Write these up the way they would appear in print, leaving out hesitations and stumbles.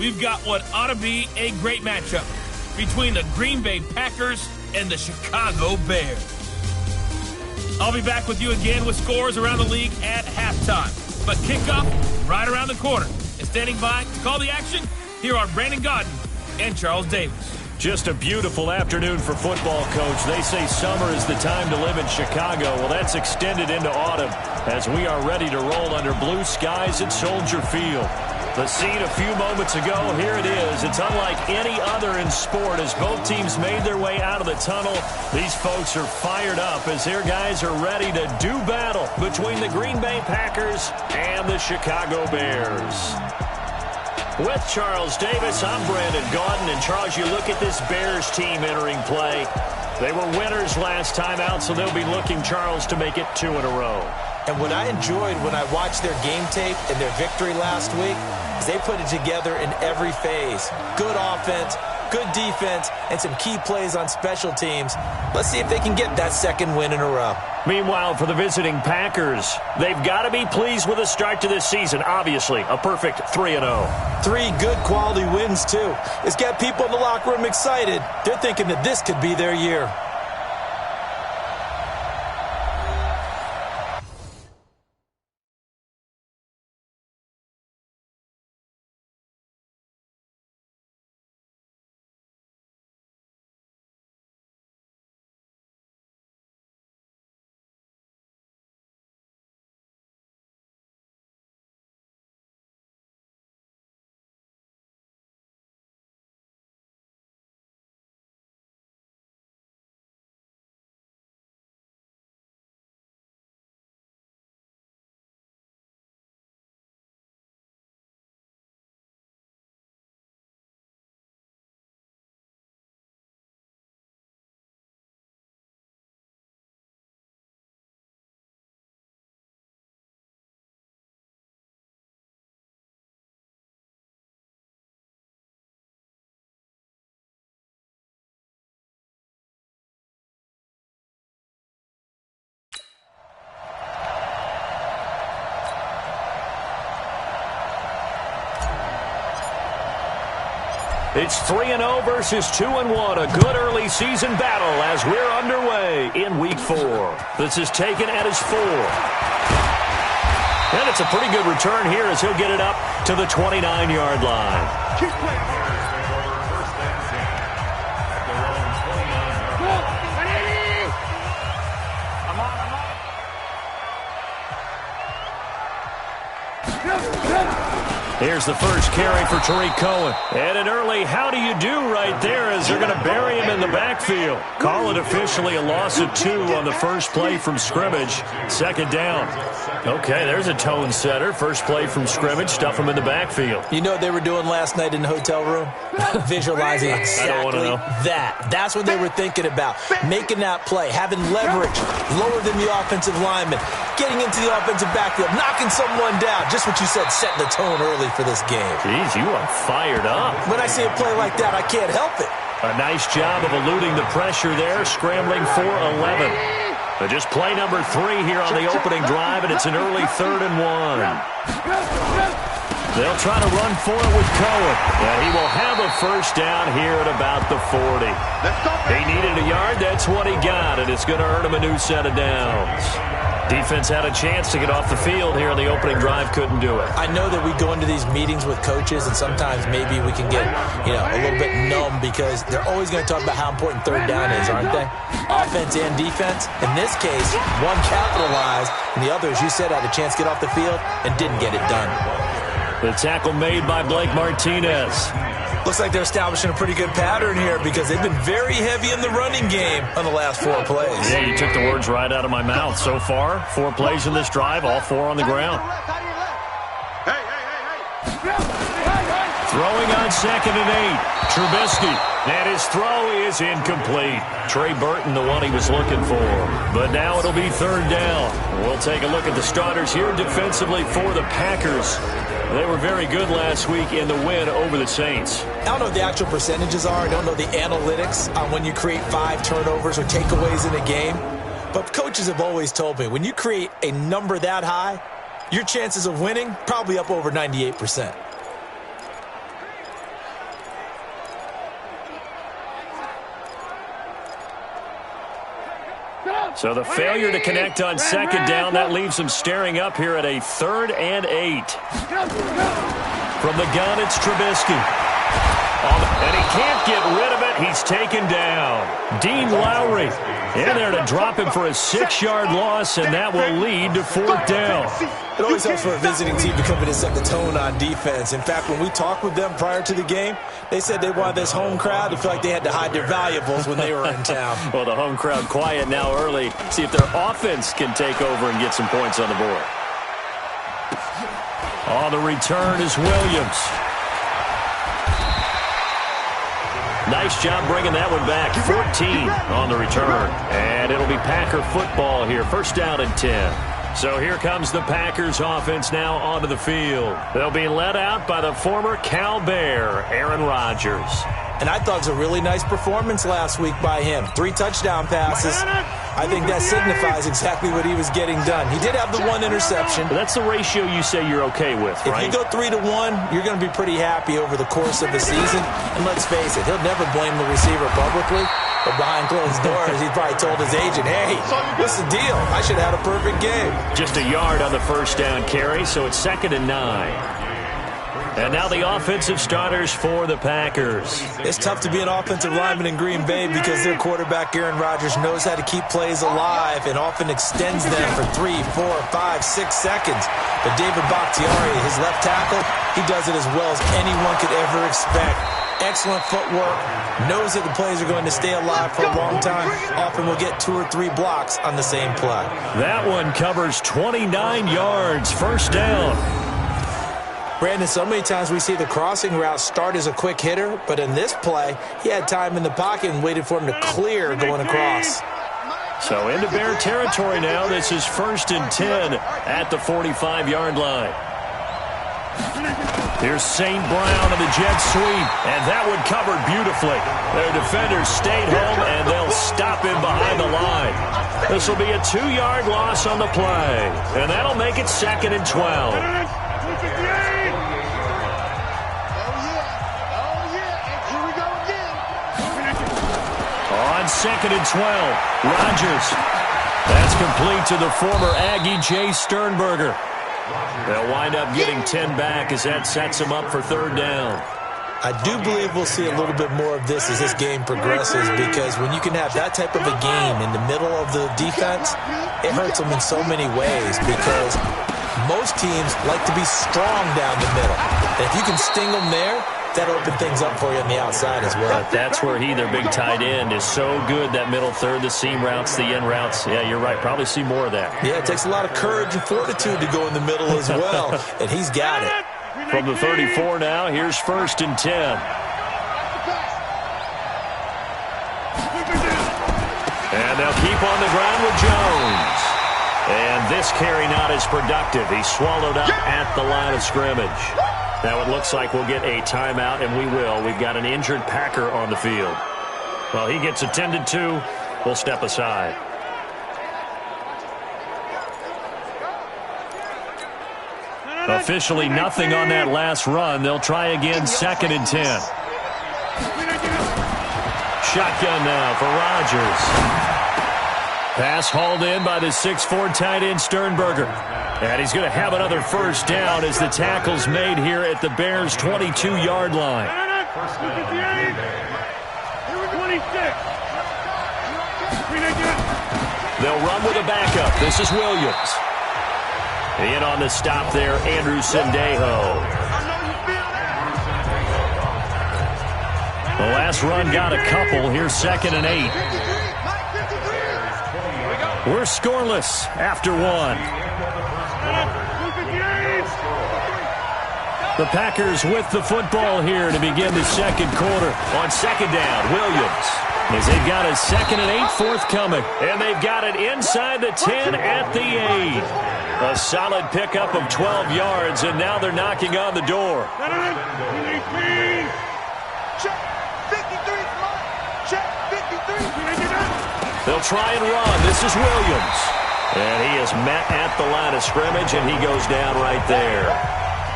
we've got what ought to be a great matchup between the Green Bay Packers and the Chicago Bears. I'll be back with you again with scores around the league at halftime. But kickoff right around the corner. And standing by to call the action, here are Brandon Godden and Charles Davis. Just a beautiful afternoon for football, Coach. They say summer is the time to live in Chicago. Well, that's extended into autumn as we are ready to roll under blue skies at Soldier Field. The scene a few moments ago, here it is. It's unlike any other in sport as both teams made their way out of the tunnel. These folks are fired up as their guys are ready to do battle between the Green Bay Packers and the Chicago Bears. With Charles Davis, I'm Brandon Gaudin. And Charles, you look at this Bears team entering play. They were winners last time out, so they'll be looking, Charles, to make it 2 in a row. And what I enjoyed when I watched their game tape and their victory last week is they put it together in every phase. Good offense, good defense, and some key plays on special teams. Let's see if they can get that second win in a row. Meanwhile, for the visiting Packers, they've got to be pleased with the start to this season. Obviously, a perfect 3-0. 3 good quality wins, too. It's got people in the locker room excited. They're thinking that this could be their year. It's 3-0 versus 2-1. A good early season battle as we're underway in Week 4. This is taken at his 4. And it's a pretty good return here as he'll get it up to the 29-yard line. Here's the first carry for Tariq Cohen. And an early how do you do right there as they're going to bury him in the backfield. Call it officially a loss of 2 on the first play from scrimmage. Second down. Okay, there's a tone setter. First play from scrimmage, stuff him in the backfield. You know what they were doing last night in the hotel room? Visualizing exactly that. That's what they were thinking about. Making that play, having leverage, lower than the offensive lineman, getting into the offensive backfield, knocking someone down. Just what you said, setting the tone early for this game. Jeez, you are fired up. When I see a play like that, I can't help it. A nice job of eluding the pressure there, scrambling for 11. But just play number 3 here on the opening drive, and it's an early 3rd and 1. They'll try to run for it with Cohen, and he will have a first down here at about the 40. He needed a yard, that's what he got, and it's going to earn him a new set of downs. Defense had a chance to get off the field here on the opening drive, couldn't do it. I know that we go into these meetings with coaches, and sometimes maybe we can get, a little bit numb because they're always going to talk about how important third down is, aren't they? Offense and defense. In this case, one capitalized, and the other, as you said, had a chance to get off the field and didn't get it done. The tackle made by Blake Martinez. Looks like they're establishing a pretty good pattern here because they've been very heavy in the running game on the last 4 plays. Yeah, you took the words right out of my mouth. So far, 4 plays in this drive, all 4 on the ground. Throwing on 2nd and 8. Trubisky. And his throw is incomplete. Trey Burton, the one he was looking for. But now it'll be 3rd down. We'll take a look at the starters here defensively for the Packers. They were very good last week in the win over the Saints. I don't know what the actual percentages are. I don't know the analytics on when you create 5 turnovers or takeaways in a game. But coaches have always told me, when you create a number that high, your chances of winning probably up over 98%. So the failure to connect on second down, that leaves him staring up here at a 3rd and 8. From the gun, it's Trubisky. And he can't get rid of it. He's taken down. Dean Lowry in there to drop him for a 6-yard loss, and that will lead to 4th down. It always helps for a visiting team to come in and set the tone on defense. In fact, when we talked with them prior to the game, they said they wanted this home crowd to feel like they had to hide their valuables when they were in town. Well, the home crowd quiet now early. See if their offense can take over and get some points on the board. On the return is Williams. Nice job bringing that one back. 14 on the return. And it'll be Packer football here. 1st down and 10. So here comes the Packers offense now onto the field. They'll be led out by the former Cal Bear, Aaron Rodgers. And I thought it was a really nice performance last week by him. 3 touchdown passes. I think that signifies exactly what he was getting done. He did have the 1 interception. But that's the ratio you say you're okay with, right? If you go 3-1, you're going to be pretty happy over the course of the season. And let's face it, he'll never blame the receiver publicly. But behind closed doors, he probably told his agent, hey, what's the deal? I should have had a perfect game. Just a yard on the 1st down carry, so it's 2nd and 9. And now the offensive starters for the Packers. It's tough to be an offensive lineman in Green Bay because their quarterback, Aaron Rodgers, knows how to keep plays alive and often extends them for 3, 4, 5, 6 seconds. But David Bakhtiari, his left tackle, he does it as well as anyone could ever expect. Excellent footwork, knows that the plays are going to stay alive for a long time. Often will get 2 or 3 blocks on the same play. That one covers 29 yards, 1st down. Brandon, so many times we see the crossing route start as a quick hitter, but in this play, he had time in the pocket and waited for him to clear going across. So into Bear territory now. This is 1st and 10 at the 45-yard line. Here's St. Brown of the jet sweep, and that one covered beautifully. Their defenders stayed home, and they'll stop him behind the line. This will be a 2-yard loss on the play, and that'll make it 2nd and 12. On 2nd and 12, Rodgers. That's complete to the former Aggie, Jay Sternberger. They'll wind up getting 10 back as that sets them up for 3rd down. I do believe we'll see a little bit more of this as this game progresses, because when you can have that type of a game in the middle of the defense, it hurts them in so many ways, because most teams like to be strong down the middle. And if you can sting them there, that'll open things up for you on the outside as well. But that's where their big tight end, is so good, that middle third, the seam routes, the in routes. Yeah, you're right. Probably see more of that. Yeah, it takes a lot of courage and fortitude to go in the middle as well, and he's got it. From the 34 now, here's 1st and 10. And they'll keep on the ground with Jones. And this carry not as productive. He's swallowed up at the line of scrimmage. Now it looks like we'll get a timeout, and we will. We've got an injured Packer on the field. Well, he gets attended to. We'll step aside. Officially nothing on that last run. They'll try again, 2nd and 10. Shotgun now for Rodgers. Pass hauled in by the 6'4" tight end Sternberger. And he's going to have another 1st down as the tackle's made here at the Bears' 22-yard line. They'll run with a backup. This is Williams. In on the stop there, Andrew Sendejo. The last run got a couple. Here's 2nd and 8. We're scoreless after 1. The Packers with the football here to begin the 2nd quarter. On 2nd down, Williams. As they've got a 2nd and 8 forthcoming. And they've got it inside the 10 at the 8. A solid pickup of 12 yards, and now they're knocking on the door. They'll try and run. This is Williams. And he is met at the line of scrimmage, and he goes down right there.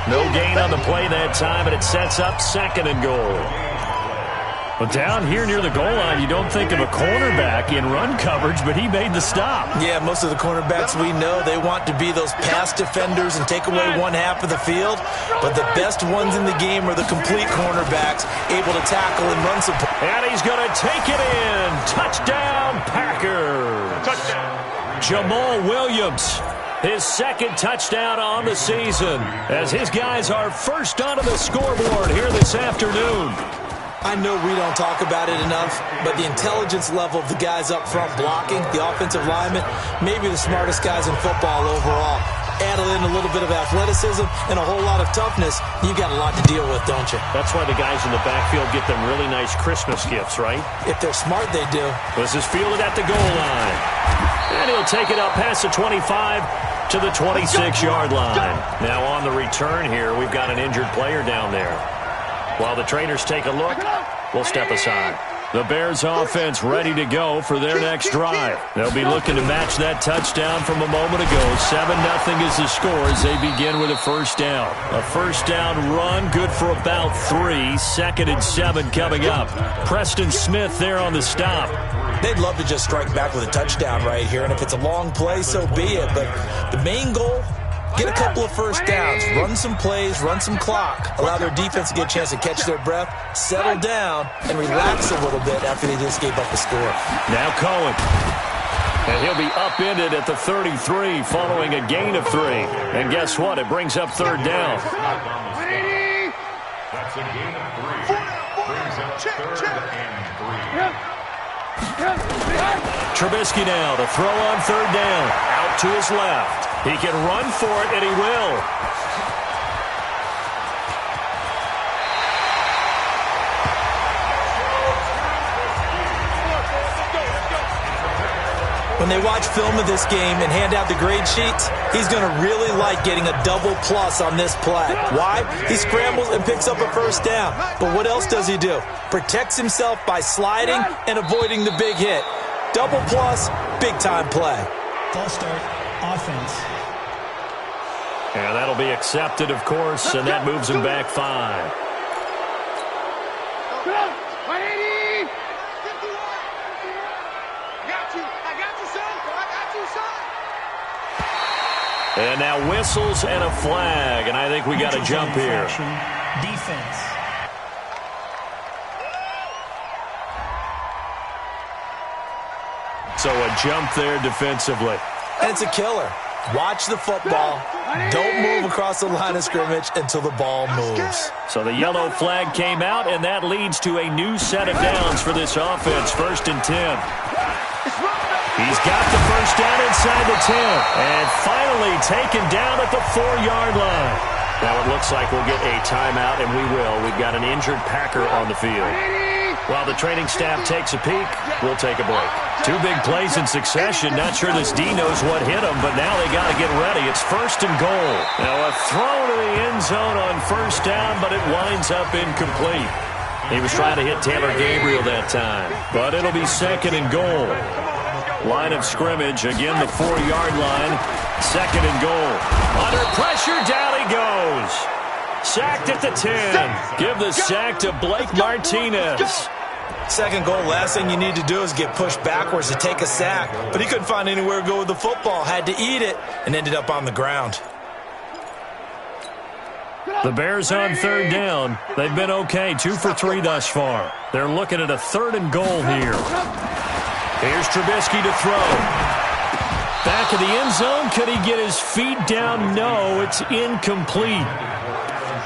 No gain on the play that time, and it sets up 2nd and goal. Well, down here near the goal line, you don't think of a cornerback in run coverage, but he made the stop. Yeah, most of the cornerbacks we know, they want to be those pass defenders and take away one half of the field. But the best ones in the game are the complete cornerbacks, able to tackle and run some. And he's going to take it in. Touchdown, Packers. Touchdown. Jamal Williams, his second touchdown on the season, as his guys are first onto the scoreboard here this afternoon. I know we don't talk about it enough, but the intelligence level of the guys up front blocking, the offensive linemen, maybe the smartest guys in football overall. Add in a little bit of athleticism and a whole lot of toughness, you've got a lot to deal with, don't you? That's why the guys in the backfield get them really nice Christmas gifts, right? If they're smart, they do. This is fielded at the goal line. And he'll take it up past the 25 to the 26-yard line. Now on the return here, we've got an injured player down there. While the trainers take a look, we'll step aside. The Bears offense ready to go for their next drive. They'll be looking to match that touchdown from a moment ago. 7-0 is the score as they begin with a first down. A first down run, good for about 3. 2nd and 7 coming up. Preston Smith there on the stop. They'd love to just strike back with a touchdown right here, and if it's a long play, so be it. But the main goal, get a couple of first downs, run some plays, run some clock, allow their defense to get a chance to catch their breath, settle down, and relax a little bit after they just gave up a score. Now Cohen. And he'll be upended at the 33 following a gain of 3. And guess what? It brings up third down. That's a gain of 3. Brings up third and 3. Trubisky now to throw on third down. Out to his left. He can run for it, and he will. When they watch film of this game and hand out the grade sheets, he's going to really like getting a double plus on this play. Why? He scrambles and picks up a first down. But what else does he do? Protects himself by sliding and avoiding the big hit. Double plus, big-time play. False start, offense. And that'll be accepted, of course, and that moves him back 5. And now whistles and a flag, and I think we got a jump here. Defense. So a jump there defensively. And it's a killer. Watch the football. Don't move across the line of scrimmage until the ball moves. So the yellow flag came out, and that leads to a new set of downs for this offense. 1st and 10. He's got the first down inside the 10. And finally taken down at the 4-yard line. Now it looks like we'll get a timeout, and we will. We've got an injured Packer on the field. While the training staff takes a peek, we'll take a break. 2 big plays in succession. Not sure this D knows what hit him, but now they got to get ready. It's 1st and goal. Now a throw to the end zone on first down, but it winds up incomplete. He was trying to hit Taylor Gabriel that time, but it'll be 2nd and goal. Line of scrimmage, again the 4-yard line. 2nd and goal. Under pressure, down he goes. Sacked at the 10. Give the sack to Blake Martinez. 2nd goal, last thing you need to do is get pushed backwards to take a sack. But he couldn't find anywhere to go with the football. Had to eat it and ended up on the ground. The Bears on 3rd down. They've been okay, 2 for 3 thus far. They're looking at a 3rd and goal here. Here's Trubisky to throw. Back of the end zone. Could he get his feet down? No, it's incomplete.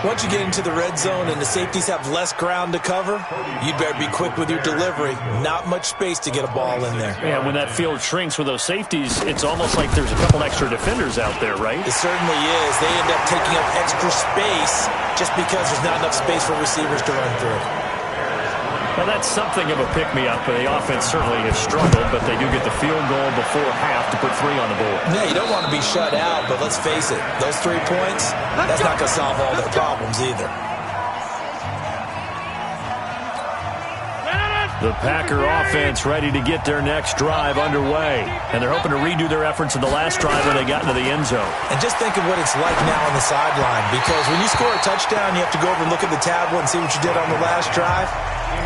Once you get into the red zone and the safeties have less ground to cover, you'd better be quick with your delivery. Not much space to get a ball in there. Yeah, when that field shrinks with those safeties, it's almost like there's a couple extra defenders out there, right? It certainly is. They end up taking up extra space just because there's not enough space for receivers to run through. Well, that's something of a pick-me-up. The offense certainly has struggled, but they do get the field goal before half to put 3 on the board. Yeah, you don't want to be shut out, but let's face it, those 3 points, that's not going to solve all their problems either. The Packer offense ready to get their next drive underway, and they're hoping to redo their efforts in the last drive when they got into the end zone. And just think of what it's like now on the sideline, because when you score a touchdown, you have to go over and look at the tablet and see what you did on the last drive.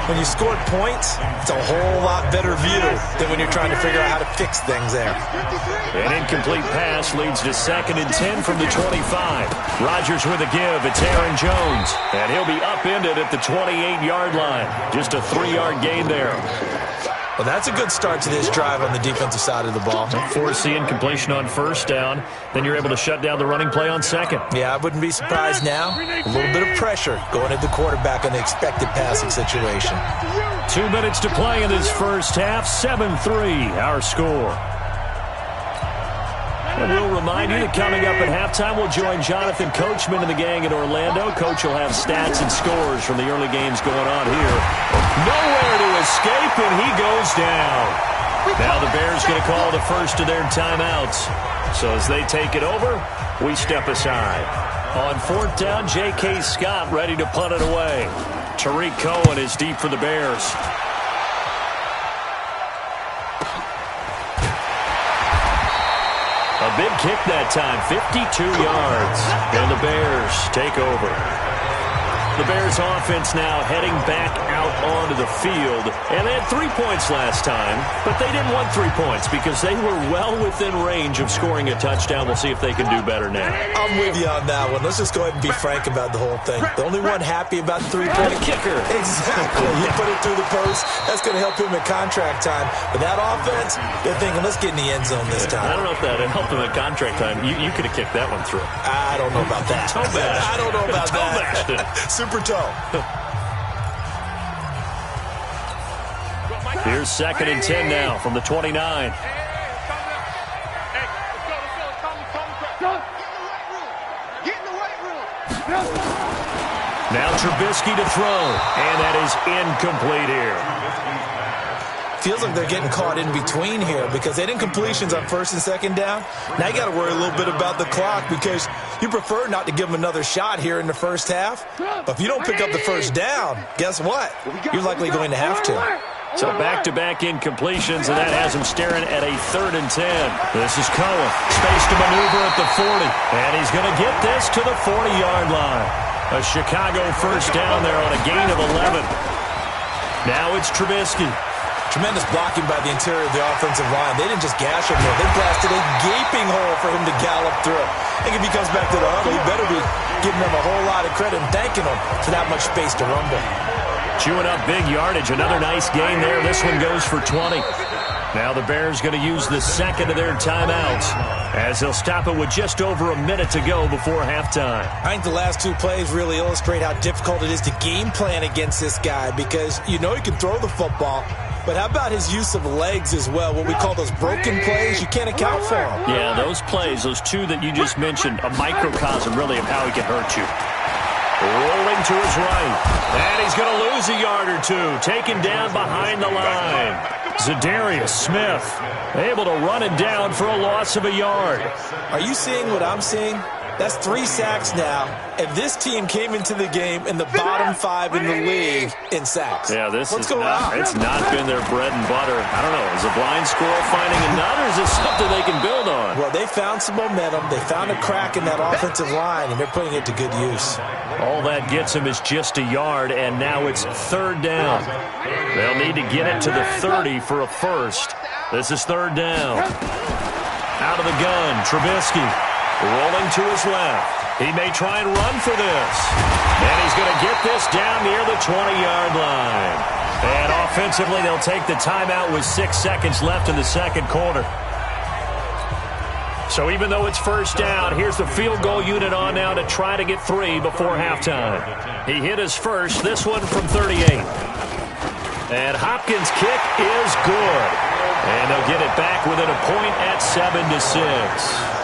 When you scored points, it's a whole lot better view than when you're trying to figure out how to fix things there. An incomplete pass leads to 2nd and 10 from the 25. Rodgers with a give. It's Aaron Jones. And he'll be upended at the 28-yard line. Just a 3-yard gain there. Well, that's a good start to this drive on the defensive side of the ball. Force the incompletion on 1st down. Then you're able to shut down the running play on 2nd. Yeah, I wouldn't be surprised now. A little bit of pressure going at the quarterback in the expected passing situation. 2 minutes to play in this first half. 7-3, our score. And we'll remind you that coming up at halftime, we'll join Jonathan Coachman and the gang in Orlando. Coach will have stats and scores from the early games going on here. Nowhere to escape, and he goes down. Now the Bears going to call the first of their timeouts. So as they take it over, we step aside. On 4th down, J.K. Scott ready to punt it away. Tariq Cohen is deep for the Bears. A big kick that time, 52 yards, and the Bears take over. The Bears offense now heading back out onto the field, and they had 3 points last time, but they didn't want 3 points because they were well within range of scoring a touchdown. We'll see if they can do better now. I'm with you on that one. Let's just go ahead and be frank about the whole thing. The only one happy about the 3-point kicker. Exactly. He put it through the post. That's going to help him at contract time. But that offense, they're thinking, let's get in the end zone this time. I don't know if that helped him at contract time. You could have kicked that one through. I don't know about that. I don't know about that. Super toe. Here's 2nd and 10 now from the 29. Now Trubisky to throw, and that is incomplete here. Feels like they're getting caught in between here because they didn't completions on 1st and 2nd down. Now you got to worry a little bit about the clock because you prefer not to give them another shot here in the first half. But if you don't pick up the 1st down, guess what? You're likely going to have to. So back-to-back incompletions, and that has him staring at a 3rd and 10. This is Cohen. Space to maneuver at the 40. And he's going to get this to the 40-yard line. A Chicago 1st down there on a gain of 11. Now it's Trubisky. Tremendous blocking by the interior of the offensive line. They didn't just gash him there. They blasted a gaping hole for him to gallop through. I think if he comes back to the huddle, he better be giving them a whole lot of credit and thanking them for that much space to rumble. Chewing up big yardage. Another nice gain there. This one goes for 20. Now the Bears going to use the 2nd of their timeouts as they'll stop it with just over a minute to go before halftime. I think the last 2 plays really illustrate how difficult it is to game plan against this guy because you know he can throw the football, but how about his use of legs as well? What we call those broken plays, you can't account for them. Yeah, those plays, those 2 that you just mentioned, a microcosm really of how he can hurt you. Rolling to his right. And he's going to lose a yard or 2. Taken down behind the line. Zadarius Smith able to run it down for a loss of a yard. Are you seeing what I'm seeing? That's 3 sacks now. And this team came into the game in the bottom 5 in the league in sacks. Yeah, What's going on? It's not been their bread and butter. I don't know. Is a blind squirrel finding a nut, or is this something they can build on? Well, they found some momentum. They found a crack in that offensive line, and they're putting it to good use. All that gets them is just a yard, and now it's 3rd down. They'll need to get it to the 30 for a first. This is 3rd down. Out of the gun, Trubisky rolling to his left. He may try and run for this. And he's going to get this down near the 20-yard line. And offensively, they'll take the timeout with 6 seconds left in the 2nd quarter. So even though it's 1st down, here's the field goal unit on now to try to get 3 before halftime. He hit his first, this one from 38. And Hopkins' kick is good. And they'll get it back within a point at 7-6.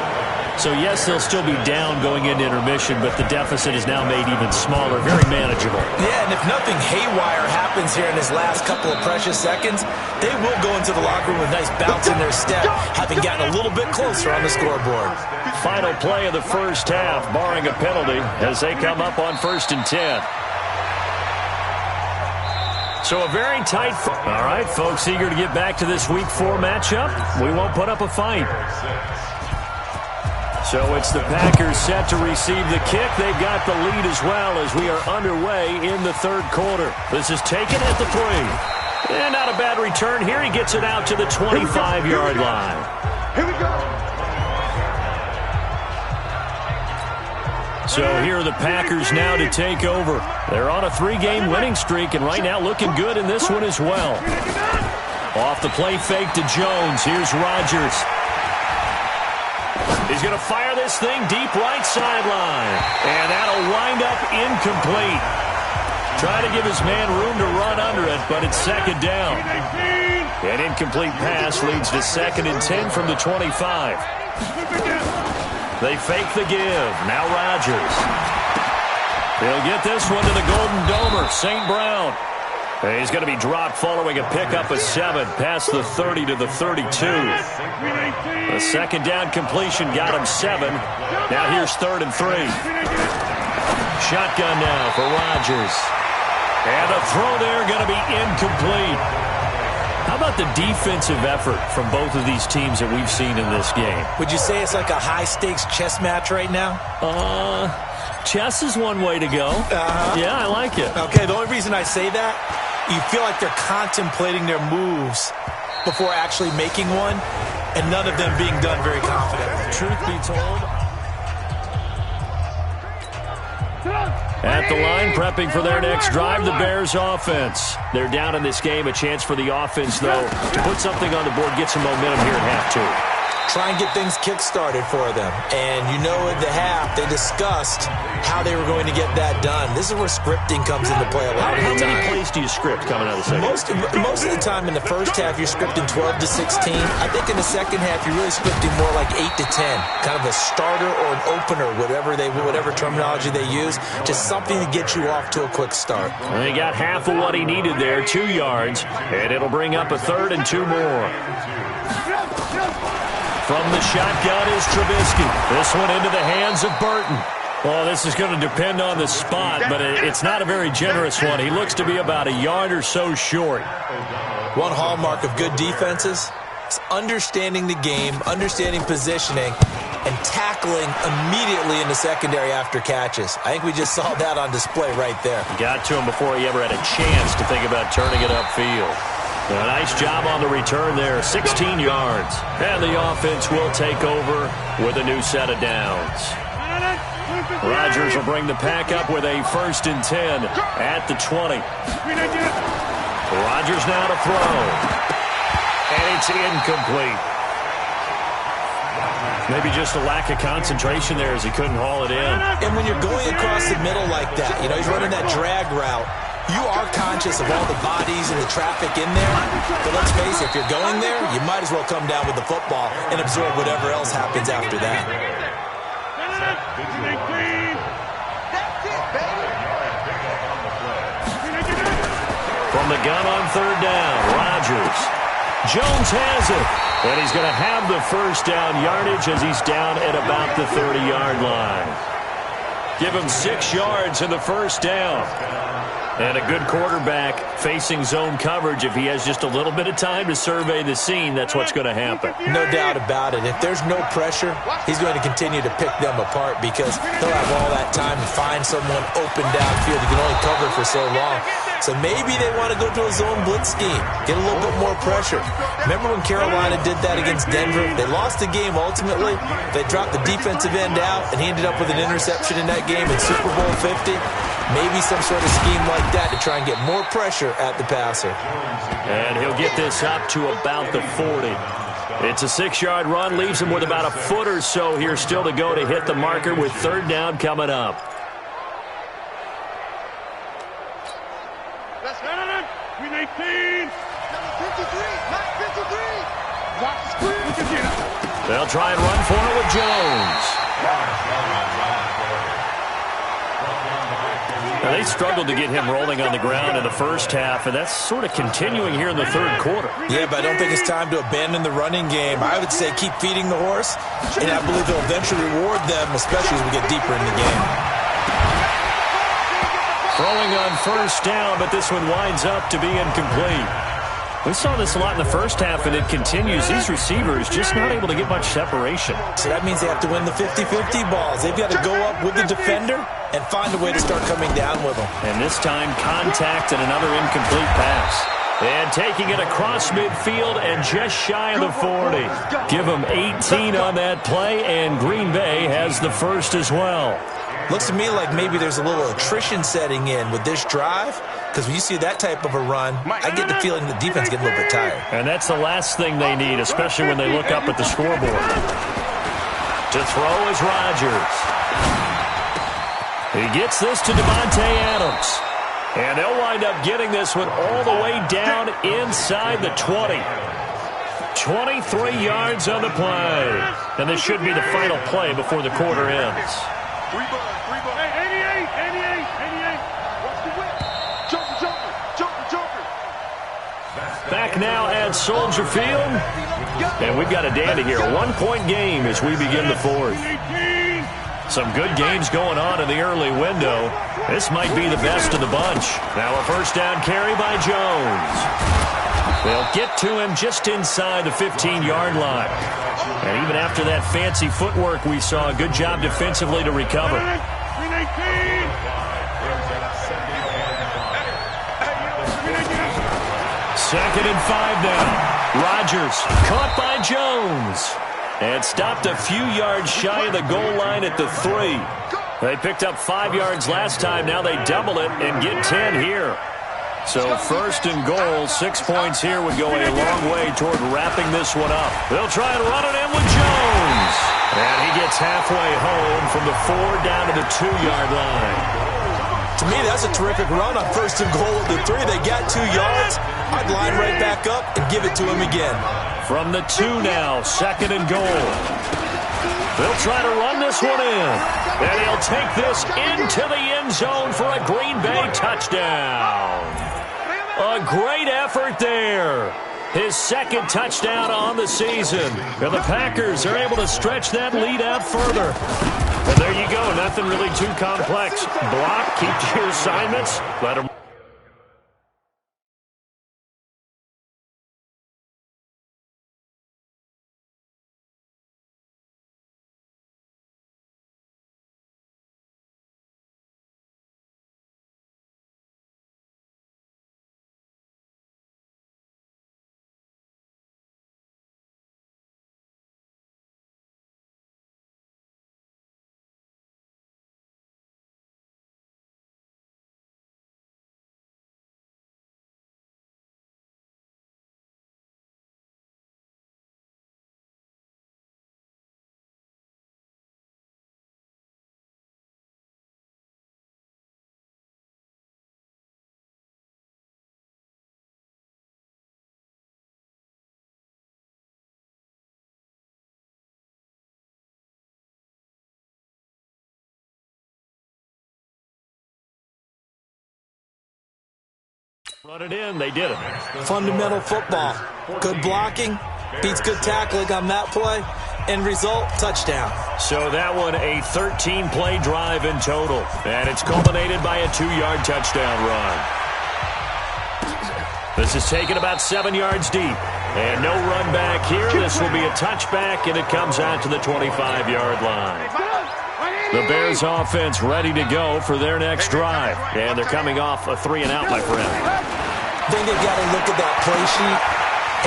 So, yes, they'll still be down going into intermission, but the deficit is now made even smaller, very manageable. Yeah, and if nothing haywire happens here in his last couple of precious seconds, they will go into the locker room with a nice bounce in their step, having gotten a little bit closer on the scoreboard. Final play of the first half, barring a penalty, as they come up on 1st and 10. So a very tight... All right, folks, eager to get back to this Week 4 matchup. We won't put up a fight. So it's the Packers set to receive the kick. They've got the lead as well as we are underway in the third quarter. This is taken at the 3. And not a bad return here. He gets it out to the 25-yard line. Here we go. So here are the Packers now to take over. They're on a 3-game winning streak, and right now looking good in this one as well. Off the play fake to Jones. Here's Rodgers. He's going to fire this thing deep right sideline. And that'll wind up incomplete. Trying to give his man room to run under it, but it's second down. An incomplete pass leads to 2nd and 10 from the 25. They fake the give. Now Rodgers. He'll get this one to the Golden Domer, St. Brown. He's going to be dropped following a pickup of 7 past the 30 to the 32. The second down completion got him 7. Now here's 3rd and 3. Shotgun now for Rodgers. And a throw there going to be incomplete. How about the defensive effort from both of these teams that we've seen in this game? Would you say it's like a high-stakes chess match right now? Chess is one way to go. Yeah, I like it. Okay, the only reason I say that, you feel like they're contemplating their moves before actually making one, and none of them being done very confidently. Truth be told. At the line, prepping for their next drive, the Bears offense. They're down in this game. A chance for the offense, though, to put something on the board, get some momentum here at half 2. Try and get things kick-started for them. And you know at the half, they discussed how they were going to get that done. This is where scripting comes into play a lot of the time. How many plays do you script coming out of the second? Most of the time in the first half, you're scripting 12 to 16. I think in the second half, you're really scripting more like 8 to 10. Kind of a starter or an opener, whatever terminology they use. Just something to get you off to a quick start. And he got half of what he needed there, 2 yards. And it'll bring up a 3rd and 2 more. From the shotgun is Trubisky. This one into the hands of Burton. Well, this is going to depend on the spot, but it's not a very generous one. He looks to be about a yard or so short. One hallmark of good defenses is understanding the game, understanding positioning, and tackling immediately in the secondary after catches. I think we just saw that on display right there. Got to him before he ever had a chance to think about turning it upfield. A nice job on the return there, 16 yards. And the offense will take over with a new set of downs. Rodgers will bring the pack up with a 1st and 10 at the 20. Rodgers now to throw. And it's incomplete. Maybe just a lack of concentration there as he couldn't haul it in. And when you're going across the middle like that, he's running that drag route, you are conscious of all the bodies and the traffic in there. But let's face it, if you're going there, you might as well come down with the football and absorb whatever else happens after that. From the gun on 3rd down, Rodgers. Jones has it. And he's going to have the 1st down yardage as he's down at about the 30-yard line. Give him 6 yards in the 1st down. And a good quarterback facing zone coverage. If he has just a little bit of time to survey the scene, that's what's going to happen. No doubt about it. If there's no pressure, he's going to continue to pick them apart because he'll have all that time to find someone open downfield. He can only cover for so long. So maybe they want to go to a zone blitz scheme, get a little bit more pressure. Remember when Carolina did that against Denver? They lost the game ultimately. They dropped the defensive end out, and he ended up with an interception in that game in Super Bowl 50. Maybe some sort of scheme like that to try and get more pressure at the passer. And he'll get this up to about the 40. It's a 6-yard run, leaves him with about a foot or so here still to go to hit the marker with 3rd down coming up. They'll try and run for it with Jones. Now, they struggled to get him rolling on the ground in the first half, and that's sort of continuing here in the 3rd quarter. Yeah, but I don't think it's time to abandon the running game. I would say keep feeding the horse, and I believe they'll eventually reward them, especially as we get deeper in the game. Throwing on 1st down, but this one winds up to be incomplete. We saw this a lot in the first half, and it continues. These receivers just not able to get much separation. So that means they have to win the 50-50 balls. They've got to go up with the defender and find a way to start coming down with them. And this time, contact and another incomplete pass. And taking it across midfield and just shy of the 40. Give them 18 on that play, and Green Bay has the first as well. Looks to me like maybe there's a little attrition setting in with this drive, because when you see that type of a run, I get the feeling the defense getting a little bit tired. And that's the last thing they need, especially when they look up at the scoreboard. To throw is Rodgers. He gets this to Devontae Adams. And they'll wind up getting this one all the way down inside the 20. 23 yards on the play. And this should be the final play before the quarter ends. Back now at Soldier Field. And we've got a dandy here. A one-point game as we begin the fourth. Some good games going on in the early window. This might be the best of the bunch. Now a first down carry by Jones. They'll get to him just inside the 15-yard line. And even after that fancy footwork we saw, a good job defensively to recover. Second and 5 now. Rodgers caught by Jones. And stopped a few yards shy of the goal line at the 3. They picked up 5 yards last time. Now they double it and get 10 here. So first and goal, 6 points here would go a long way toward wrapping this one up. They'll try and run it in with Jones. And he gets halfway home from the 4 down to the 2-yard line. To me, that's a terrific run on first and goal at the 3. They got 2 yards. I'd line right back up and give it to him again. From the 2 now, second and goal. They'll try to run this one in. And he'll take this into the end zone for a Green Bay touchdown. A great effort there. His second touchdown on the season. And the Packers are able to stretch that lead out further. And there you go. Nothing really too complex. Block, keep to your assignments, let them. Run it in. They did it. Fundamental football. Good blocking. Beats good tackling on that play. End result, touchdown. So that one, a 13-play drive in total. And it's culminated by a 2-yard touchdown run. This is taken about 7 yards deep. And no run back here. This will be a touchback, and it comes out to the 25-yard line. The Bears offense ready to go for their next drive. And they're coming off a 3-and-out, my friend. I think they've got to look at that play sheet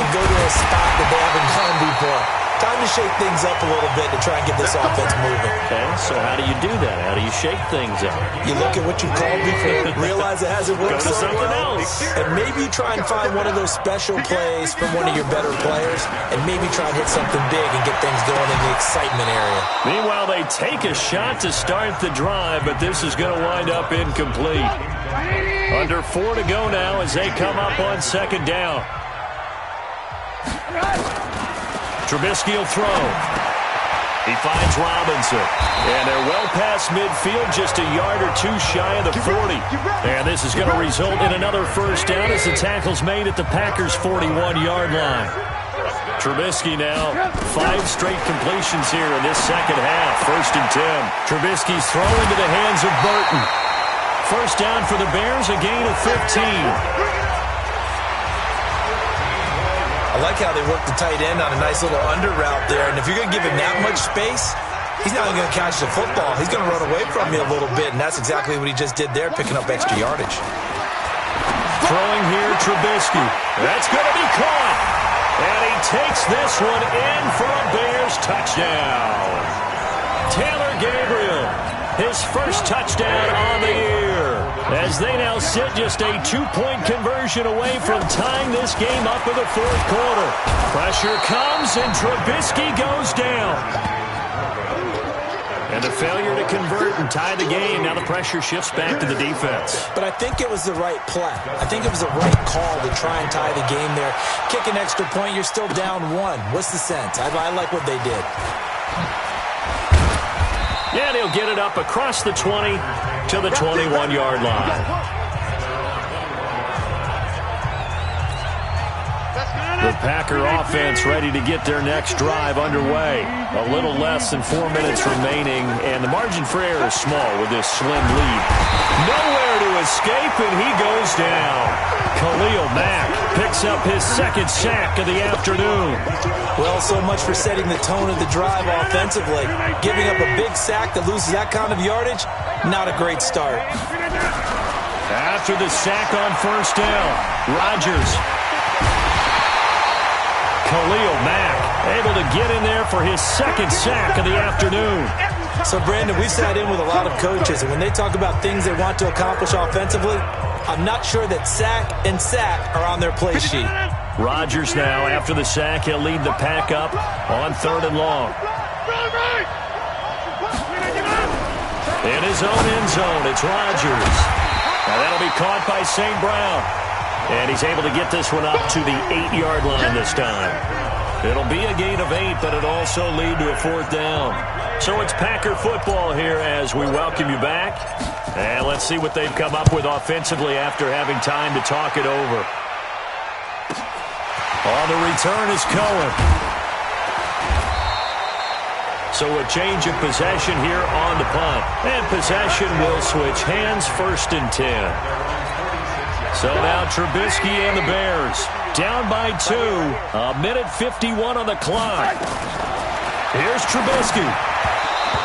and go to a spot that they haven't gone before. Time to shake things up a little bit to try and get this offense moving. Okay, so how do you do that? How do you shake things up? You look at what you called before, realize it hasn't worked Go to so something well, else. and maybe you try and find one of those special plays from one of your better players, and maybe try and hit something big and get things going in the excitement area. Meanwhile, they take a shot to start the drive, but this is going to wind up incomplete. Under 4 to go now as they come up on second down. Trubisky will throw. He finds Robinson. And they're well past midfield, just a yard or two shy of the 40. And this is going to result in another first down as the tackle's made at the Packers' 41-yard line. Trubisky now, 5 straight completions here in this second half. First and 10. Trubisky's throw into the hands of Burton. First down for the Bears, a gain of 15. like how they work the tight end on a nice little under route there. And if you're going to give him that much space, he's not going to catch the football. He's going to run away from you a little bit, and that's exactly what he just did there, picking up extra yardage. Throwing here, Trubisky. That's going to be caught. And he takes this one in for a Bears touchdown. Taylor Gabriel, his first touchdown on the year, as they now sit just a 2-point conversion away from tying this game up in the fourth quarter. Pressure comes, and Trubisky goes down. And a failure to convert and tie the game. Now the pressure shifts back to the defense. But I think it was the right play. I think it was the right call to try and tie the game there. Kick an extra point, you're still down 1. What's the sense? I like what they did. Yeah, and he'll get it up across the 20 to the 21-yard line. The Packer offense ready to get their next drive underway. A little less than 4 minutes remaining, and the margin for error is small with this slim lead. Nowhere to escape, and he goes down. Khalil Mack picks up his second sack of the afternoon. Well, so much for setting the tone of the drive offensively. Giving up a big sack that loses that kind of yardage, not a great start. After the sack on first down, Rodgers. Khalil Mack able to get in there for his second sack of the afternoon. So, Brandon, we've sat in with a lot of coaches, and when they talk about things they want to accomplish offensively, I'm not sure that sack and sack are on their play sheet. Rodgers now, after the sack, he'll lead the pack up on 3rd and long. In his own end zone, it's Rodgers. Now that'll be caught by St. Brown. And he's able to get this one up to the 8-yard line this time. It'll be a gain of 8, but it'll also lead to a 4th down. So it's Packer football here as we welcome you back. And let's see what they've come up with offensively after having time to talk it over. On the return is Cohen. So a change of possession here on the punt. And possession will switch hands, 1st and 10. So now Trubisky and the Bears down by 2. A minute 51 on the clock. Here's Trubisky.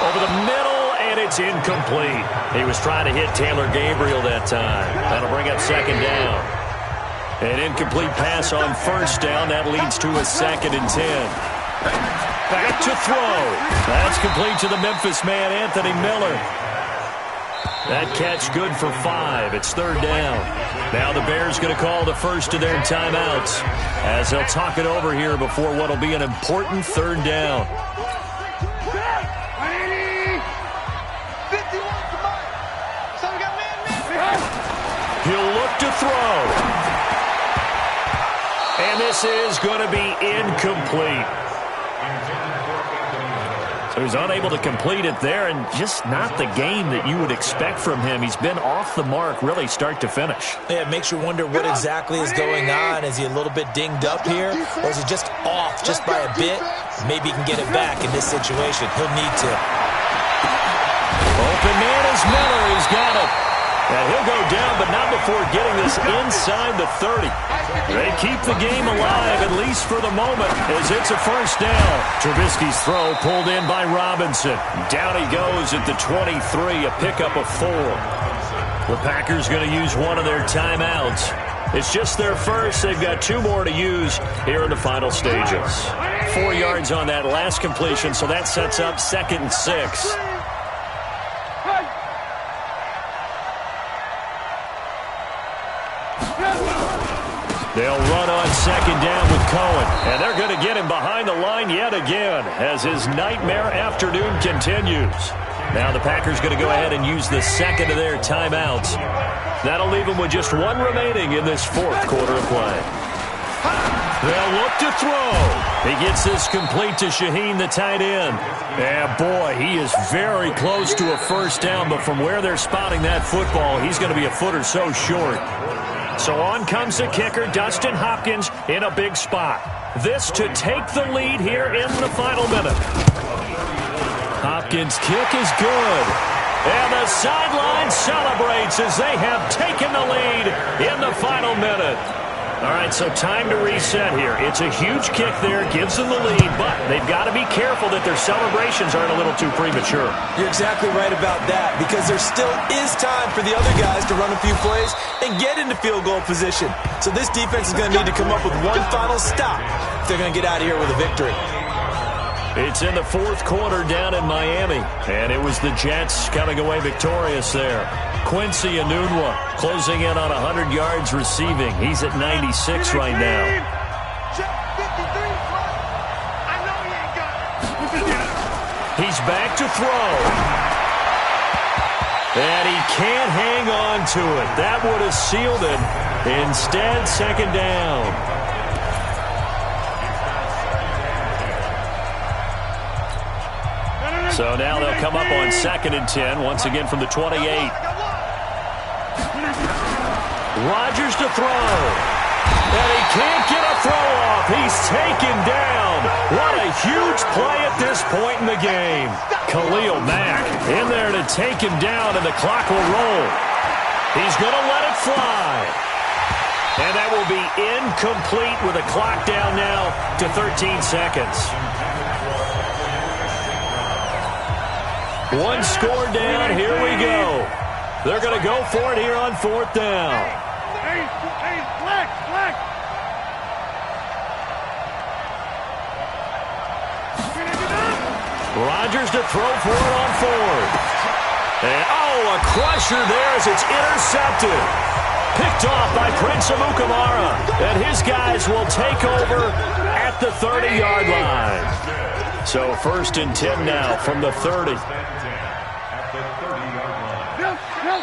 Over the middle, and it's incomplete. He was trying to hit Taylor Gabriel that time. That'll bring up 2nd down. An incomplete pass on 1st down. That leads to a 2nd and 10. Back to throw. That's complete to the Memphis man, Anthony Miller. That catch good for 5. It's 3rd down. Now the Bears going to call the first of their timeouts as they'll talk it over here before what will be an important 3rd down. He'll look to throw. And this is going to be incomplete. So he's unable to complete it there, and just not the game that you would expect from him. He's been off the mark really start to finish. Yeah, it makes you wonder what exactly is going on. Is he a little bit dinged up here, or is he just off just by a bit? Maybe he can get it back in this situation. He'll need to. Open man is Miller. He's got it. And he'll go down, but not before getting this inside the 30. They keep the game alive, at least for the moment, as it's a 1st down. Trubisky's throw pulled in by Robinson. Down he goes at the 23, a pickup of 4. The Packers going to use one of their timeouts. It's just their first. They've got 2 more to use here in the final stages. 4 yards on that last completion, so that sets up 2nd and 6. They'll run on 2nd down with Cohen, and they're going to get him behind the line yet again as his nightmare afternoon continues. Now the Packers going to go ahead and use the 2nd of their timeouts. That'll leave them with just 1 remaining in this 4th quarter of play. They'll look to throw. He gets this complete to Shaheen, the tight end. And boy, he is very close to a 1st down, but from where they're spotting that football, he's going to be a foot or so short. So on comes the kicker, Dustin Hopkins, in a big spot. This to take the lead here in the final minute. Hopkins' kick is good. And the sideline celebrates as they have taken the lead in the final minute. All right, so time to reset here. It's a huge kick there, gives them the lead, but they've got to be careful that their celebrations aren't a little too premature. You're exactly right about that, because there still is time for the other guys to run a few plays and get into field goal position. So this defense is going to need to come up with one final stop if they're going to get out of here with a victory. It's in the fourth quarter down in Miami, and it was the Jets coming away victorious there. Quincy Enunwa closing in on 100 yards receiving. He's at 96 right now. He's back to throw. And he can't hang on to it. That would have sealed it. Instead, second down. So now they'll come up on 2nd and 10, once again from the 28. Rodgers to throw. And he can't get a throw off. He's taken down. What a huge play at this point in the game. Khalil Mack in there to take him down, and the clock will roll. He's going to let it fly. And that will be incomplete with a clock down now to 13 seconds. One score down, here we go. They're going to go for it here on 4th down. Rodgers to throw for it on 4th. And, a crusher there as it's intercepted. Picked off by Prince Amukamara. And his guys will take over at the 30-yard line. So 1st and 10 now from the 30.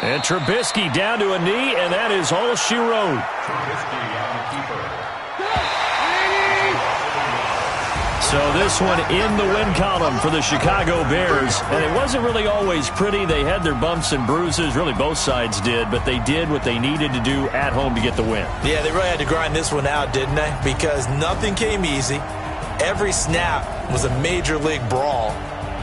And Trubisky down to a knee, and that is all she wrote. So this one in the win column for the Chicago Bears. And it wasn't really always pretty. They had their bumps and bruises. Really, both sides did. But they did what they needed to do at home to get the win. Yeah, they really had to grind this one out, didn't they? Because nothing came easy. Every snap was a major league brawl.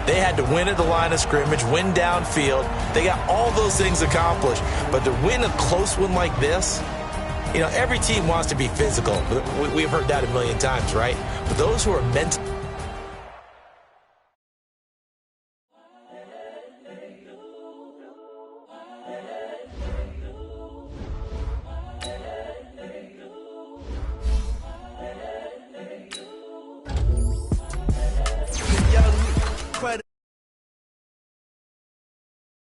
They had to win at the line of scrimmage, win downfield. They got all those things accomplished. But to win a close one like this, every team wants to be physical. We've heard that a million times, right? But those who are mentally